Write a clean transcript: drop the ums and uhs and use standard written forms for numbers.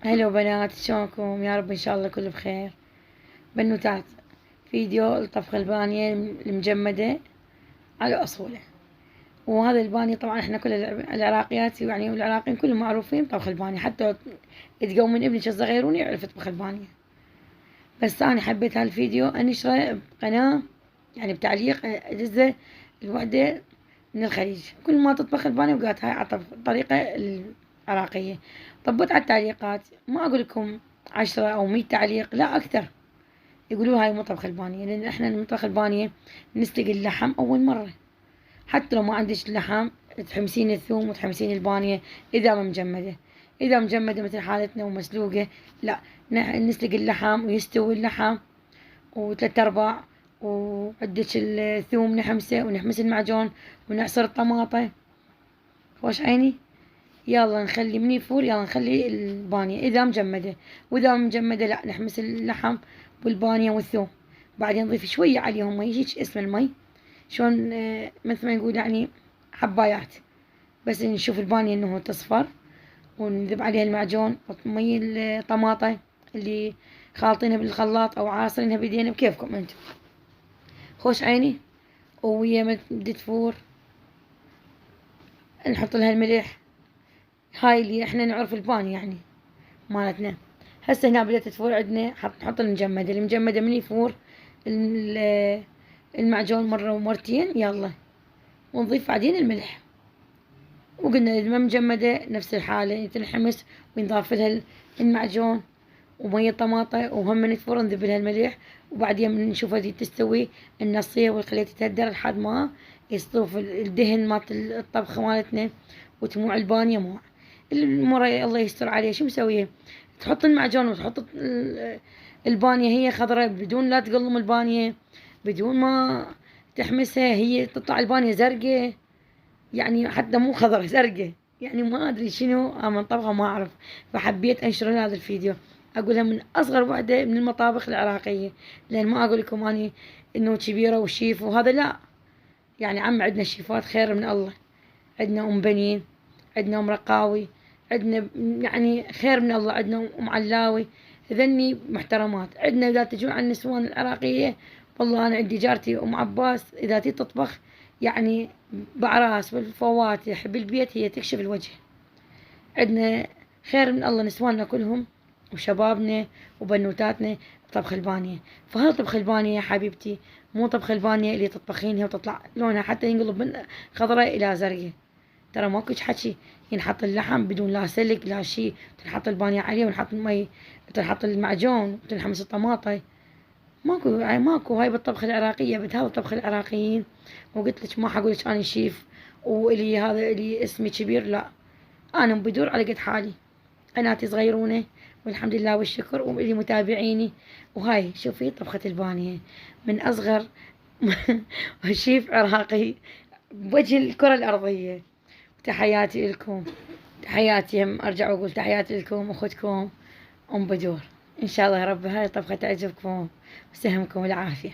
هلو بنات، شلونكم؟ يا رب ان شاء الله كل بخير. بنوتات، فيديو الطبخ البانية المجمدة على أصوله. وهذا البانية طبعا احنا كل العراقيات يعني والعراقيين كلهم معروفين طبخ البانية، حتى تلقوا من ابنك الصغيرون يعرف يطبخ البانية. بس أنا حبيت هالفيديو أنشره بقناة، يعني بتعليق أجزة الوحدة من الخليج، كل ما تطبخ البانية وقالت هاي على الطريقة العراقية. طبت على التعليقات، ما أقول لكم 10 أو 100 تعليق، لا أكثر، يقولوا هاي مو طبخ البانية. لأن إحنا نطبخ البانية نسلق اللحم أول مرة، حتى لو ما عندش اللحم تحمسين الثوم وتحمسين البانية إذا ما مجمدة. إذا مجمدة مثل حالتنا ومسلوقة، لا، نسلق اللحم ويستوي اللحم وثلاث أرباع، وعدة الثوم نحمسه ونحمس المعجون ونعصر الطماطة. خوش عيني. يلا نخلي من يفور، يلا نخلي البانية إذا مجمدة. وإذا مجمدة لا، نحمس اللحم والبانية والثوم، بعدين نضيف شوية عليهم مي، هيك اسم المي شلون مثل ما نقول يعني حبايات، بس نشوف البانية انه تصفر، ونذب عليها المعجون مي الطماطة اللي خالطينها بالخلاط او عاصرينها بايدينا بكيفكم انتم. خوش عيني. ويا ما بدي تفور نحط لها الملح، هاي اللي احنا نعرف البانية يعني مالتنا. هسه هنا بدأت تفور عندنا، نحط المجمدة من يفور المعجون مرة ومرتين، يلا، ونضيف بعدين الملح. وقلنا إذا ما مجمدة نفس الحالة تنحمس وينضاف لها المعجون ومية طماطة، وهم من تفور نذب لها الملح. وبعدين نشوفها تستوي، ننصيها ونخليها تتهدر لحد ما يصطوف الدهن مالت الطبخة مالتنا وتموع البانية موع. المرة الله يستر عليها شو مسوية، تحط المعجون وتحط البانية هي خضرة بدون لا تقلم البانية، بدون ما تحمسها، هي تطلع البانية زرقة، يعني حتى مو خضرة زرقة، يعني ما أدري شنو من طبخة ما أعرف. فحبيت أنشر هذا الفيديو، أقولها من أصغر وحدة من المطابخ العراقية، لأن ما أقول لكم أني إنه كبيرة وشيف وهذا لا، يعني عندنا شيفات خير من الله، عندنا أم بنين، عندنا أم رقاوي، عندنا يعني خير من الله، عندنا أم علاوي، ذني محترمات. عندنا إذا تجون عن النسوان العراقية، والله أنا عندي جارتي أم عباس إذا تطبخ يعني بعراس بالفواتح بالبيت هي تكشف الوجه. عندنا خير من الله نسواننا كلهم وشبابنا وبنوتاتنا بطبخ البانية. فهذا طبخ البانية يا حبيبتي، مو طبخ البانية اللي تطبخينها وتطلع لونها حتى ينقلب من خضراء إلى زرقاء. ترى ماكو حكي، ينحط اللحم بدون لا سلق لا شي، تنحط البانية عليه ونحط المي، تنحط المعجون وتنحمس الطماطة. ماكو هاي بالطبخ العراقية، بهذا الطبخ العراقيين. وقلت لك ما حقول لك أنا شيف واللي هذا اللي اسمي كبير، لا، أنا بدور على قد حالي، قناتي صغيرونة والحمد لله والشكر، واللي متابعيني. وهاي شوفي طبخة البانية من أصغر شيف عراقي بوجه الكرة الأرضية. تحياتي لكم، تحياتي، أرجع وأقول تحياتي لكم أختكم أم بدور. إن شاء الله يا رب هاي الطبخة تعجبكم وسهمكم العافية.